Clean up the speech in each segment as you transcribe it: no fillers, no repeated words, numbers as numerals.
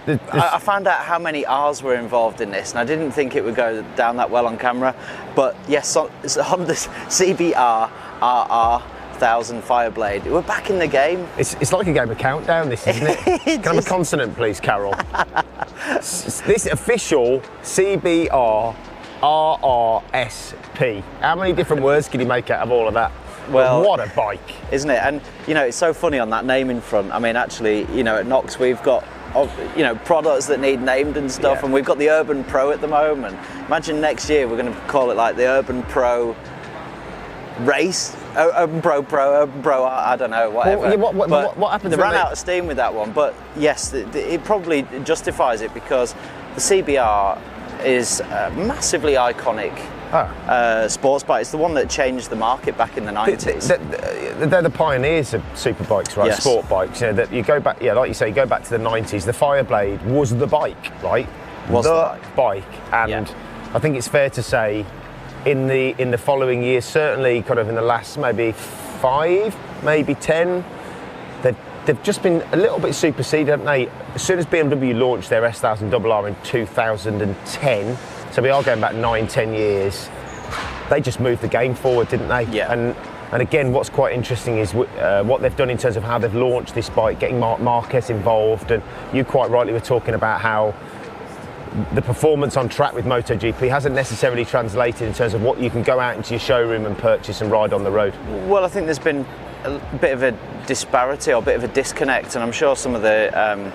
I found out how many R's were involved in this, and I didn't think it would go down that well on camera. But yes, so it's Honda's CBR1000rrr Fireblade. We're back in the game. It's like a game of countdown, this, isn't it? Can I have a consonant, please, Carol? This official CBR1000rrr. How many different words can you make out of all of that? Well, what a bike, isn't it? And you know, it's so funny on that naming front. I mean, actually, you know, at Knox we've got, you know, products that need named and stuff, and we've got the Urban Pro at the moment. Imagine next year we're going to call it like the Urban Pro Race, Urban Pro, I don't know, whatever. Well, what happened? They ran out of steam with that one, but yes, it probably justifies it because the CBR is massively iconic. Sports bike. It's the one that changed the market back in the 90s. They're the pioneers of super bikes, right? Yes. Sport bikes. You know, that you go back, like you say, you go back to the 90s. The Fireblade was the bike, right? Was the bike. And I think it's fair to say, in the following years, certainly kind of in the last maybe 5, maybe 10, they've just been a little bit superseded, haven't they? As soon as BMW launched their S1000rrr in 2010. So we are going back 9-10 years. They just moved the game forward, didn't they? Yeah. And again, what's quite interesting is what they've done in terms of how they've launched this bike, getting Marc Marquez involved. And you quite rightly were talking about how the performance on track with MotoGP hasn't necessarily translated in terms of what you can go out into your showroom and purchase and ride on the road. Well, I think there's been a bit of a disparity or a bit of a disconnect, and I'm sure some of the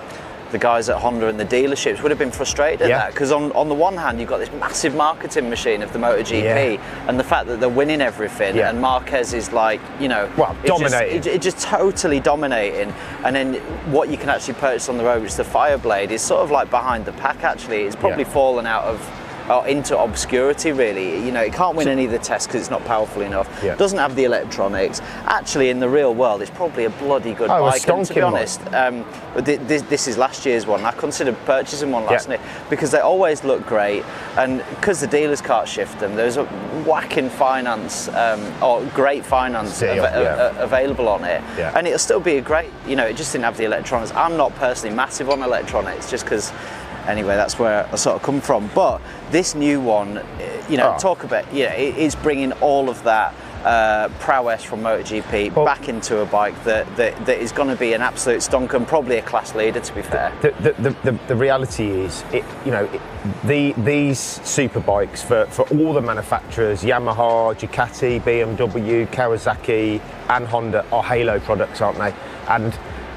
guys at Honda and the dealerships would have been frustrated at that, because on the one hand you've got this massive marketing machine of the MotoGP and the fact that they're winning everything, and Marquez is like, you know, dominating. It's just totally dominating, and then what you can actually purchase on the road, which is the Fireblade, is sort of like behind the pack. Actually, it's probably fallen out of into obscurity, really. You know, it can't win any of the tests because it's not powerful enough. Doesn't have the electronics. Actually, in the real world, it's probably a bloody good bike. And to be honest, this is last year's one. I considered purchasing one last year because they always look great, and because the dealers can't shift them, there's a whacking finance or great finance available on it, and it'll still be a great. You know, it just didn't have the electronics. I'm not personally massive on electronics, just because. Anyway, that's where I sort of come from. But this new one, you know, talk about, it is bringing all of that prowess from MotoGP back into a bike that is going to be an absolute stonker and probably a class leader, to be fair. The reality is, these super bikes for all the manufacturers, Yamaha, Ducati, BMW, Kawasaki, and Honda, are Halo products, aren't they?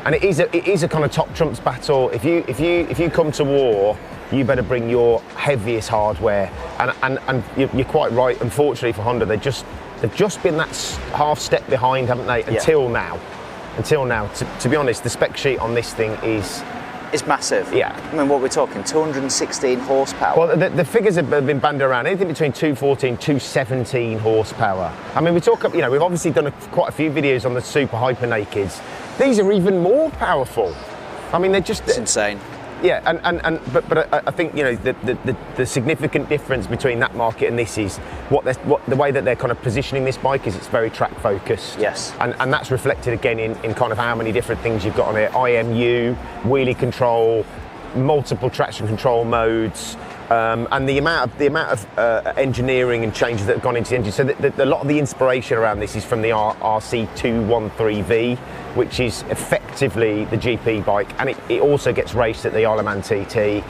And it is a kind of top trumps battle. If you come to war, you better bring your heaviest hardware. And you're quite right. Unfortunately for Honda, they've just been that half step behind, haven't they? Until now. To be honest, the spec sheet on this thing is. It's massive. Yeah. I mean, what we're talking, 216 horsepower. Well, the figures have been banded around, anything between 214, 217 horsepower. I mean, we've obviously done quite a few videos on the super hyper nakeds. These are even more powerful. I mean, it's insane. Yeah, but I think, you know, the significant difference between that market and this is the way that they're kind of positioning this bike is it's very track focused. Yes. And that's reflected again in kind of how many different things you've got on it. IMU, wheelie control, multiple traction control modes. And the amount of engineering and changes that have gone into the engine. So a lot of the inspiration around this is from the RC213V, which is effectively the GP bike, and it also gets raced at the Isle of Man TT.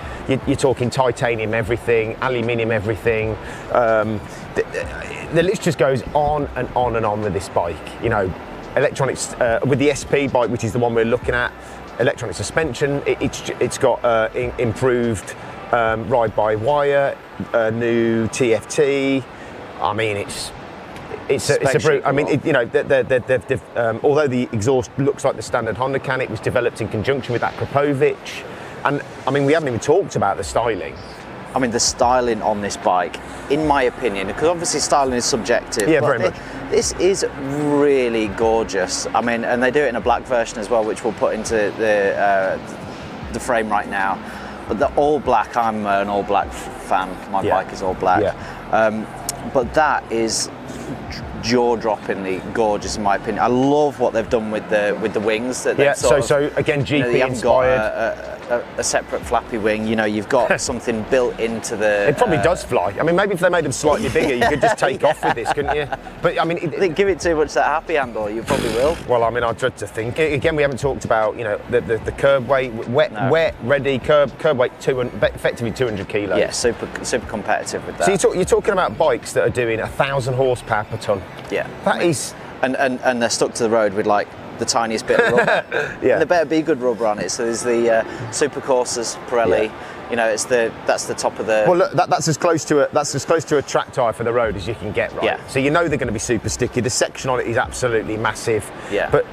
You're talking titanium everything, aluminium everything. The list just goes on and on and on with this bike. You know, electronics with the SP bike, which is the one we're looking at. Electronic suspension. It's got improved. Ride-by-wire, new TFT. I mean, it's a brute. I mean, although the exhaust looks like the standard Honda can, it was developed in conjunction with that Krapovic. And I mean, we haven't even talked about the styling. I mean, the styling on this bike, in my opinion, because obviously styling is subjective. Yeah, very much. This is really gorgeous. I mean, and they do it in a black version as well, which we'll put into the frame right now. But the all black, I'm an all black fan. My bike is all black. Yeah. But that is jaw-droppingly gorgeous in my opinion. I love what they've done with the wings. So again, GP inspired. a separate flappy wing. You know, you've got something built into the. It probably does fly. I mean, maybe if they made them slightly bigger, you could just take off with this, couldn't you? But I mean, give it too much that happy handle, you probably will. Well, I mean, I dread to think. Again, we haven't talked about, you know, the curb weight, wet, ready, curb weight, effectively 200 kilos. Yeah, super competitive with that. So you're talking about bikes that are doing 1,000 horsepower per ton. Yeah. That is. And they're stuck to the road with like the tiniest bit of rubber. Yeah. And there better be good rubber on it. So there's the Super Corsas Pirelli. Yeah. You know, that's the top of the. Well, look, that's as close to a track tyre for the road as you can get, right? Yeah. So you know they're going to be super sticky. The section on it is absolutely massive. Yeah. But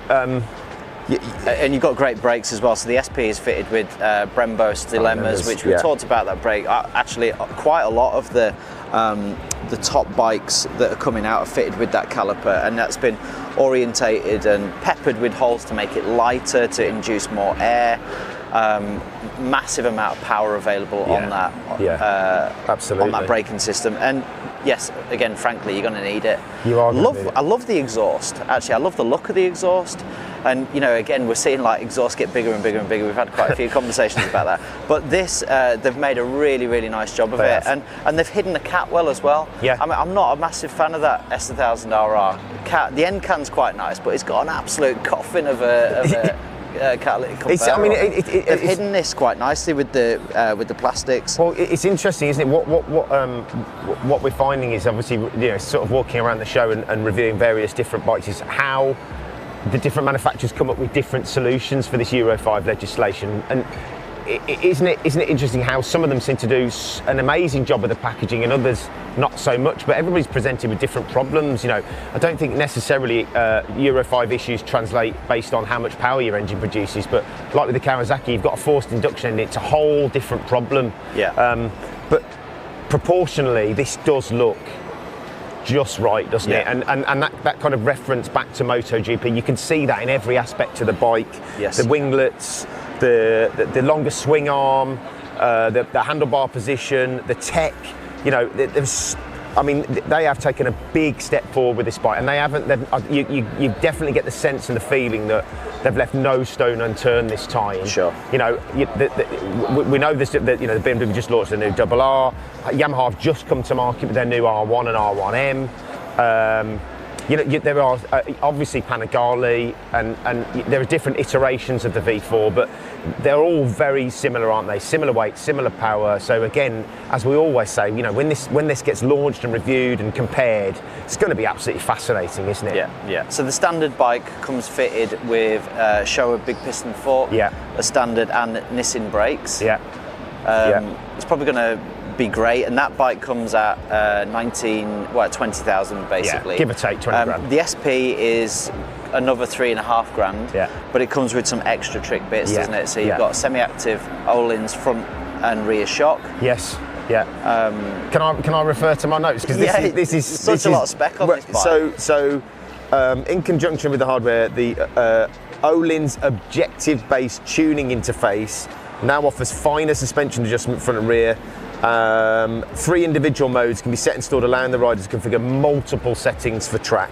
and you've got great brakes as well. So the SP is fitted with Brembo's dilemmas, which we've talked about that brake. Actually, quite a lot of the top bikes that are coming out are fitted with that caliper, and that's been orientated and peppered with holes to make it lighter, to induce more air. Massive amount of power available on that. Absolutely. On that braking system, and yes, again, frankly, you're going to need it. You are. I love the exhaust. Actually, I love the look of the exhaust. And you know, again, we're seeing like exhausts get bigger and bigger and bigger. We've had quite a few conversations about that. But this, they've made a really, really nice job of it, and they've hidden the cat well as well. Yeah. I mean, I'm not a massive fan of that S1000rrr cat. The end can's quite nice, but it's got an absolute coffin of a catalytic converter. They've hidden this quite nicely with the plastics. Well, it's interesting, isn't it? What we're finding is obviously, you know, sort of walking around the show and reviewing various different bikes, is how the different manufacturers come up with different solutions for this Euro 5 legislation. And isn't it interesting how some of them seem to do an amazing job of the packaging and others not so much, but everybody's presented with different problems. You know, I don't think necessarily Euro 5 issues translate based on how much power your engine produces, but like with the Kawasaki, you've got a forced induction engine, it's a whole different problem. Yeah. But proportionally, this does look just right, doesn't it? And that kind of reference back to MotoGP, you can see that in every aspect of the bike. Yes. The winglets, the longer swing arm, the handlebar position, the tech. You know, they have taken a big step forward with this bike, and you definitely get the sense and the feeling that they've left no stone unturned this time. Sure. You know, we know this. That, you know, the BMW just launched a new RR. Yamaha have just come to market with their new R1 and R1M. You know, there are obviously Panigale, and there are different iterations of the V4, but they're all very similar, aren't they? Similar weight, similar power. So again, as we always say, you know, when this gets launched and reviewed and compared, it's going to be absolutely fascinating, isn't it? Yeah. So the standard bike comes fitted with Showa big piston fork, a standard and Nissin brakes. It's probably going to be great, and that bike comes at 20,000 basically. Yeah, give or take 20 grand. The SP is another 3.5 grand, but it comes with some extra trick bits, doesn't it? So you've got semi-active Öhlins front and rear shock. Yes. Yeah. Can I refer to my notes, because this is such a lot of spec on this bike. So in conjunction with the hardware, the Öhlins objective-based tuning interface now offers finer suspension adjustment front and rear. 3 individual modes can be set and stored, allowing the riders to configure multiple settings for track,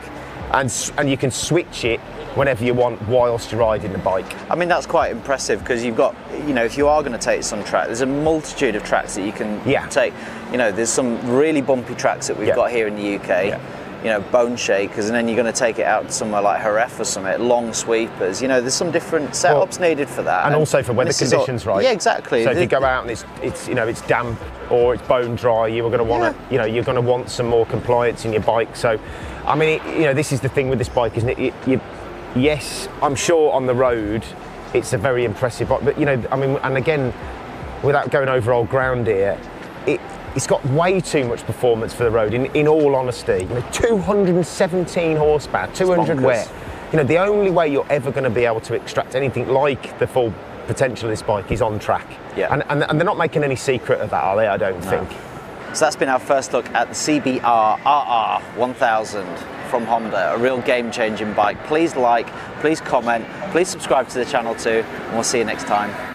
and you can switch it whenever you want whilst you're riding the bike. I mean, that's quite impressive, because you've got, you know, if you are going to take some track, there's a multitude of tracks that you can take. You know, there's some really bumpy tracks that we've got here in the UK. You know, bone shakers, and then you're going to take it out to somewhere like Jerez or something, long sweepers. You know, there's some different setups needed for that, and also for weather conditions, right? Yeah, exactly. So if you go out and it's you know, it's damp or it's bone dry, you're going to want to, you know, you're going to want some more compliance in your bike. So, I mean, you know, this is the thing with this bike, isn't it? Yes, I'm sure on the road it's a very impressive bike, but you know, I mean, and again, without going over old ground here, it's got way too much performance for the road, in all honesty. You know, 217 horsepower, 200 wet. You know, the only way you're ever going to be able to extract anything like the full potential of this bike is on track. And they're not making any secret of that, are they? I don't think. So that's been our first look at the CBR1000rrr 1000 from Honda, a real game-changing bike. Please like, please comment, please subscribe to the channel too, and we'll see you next time.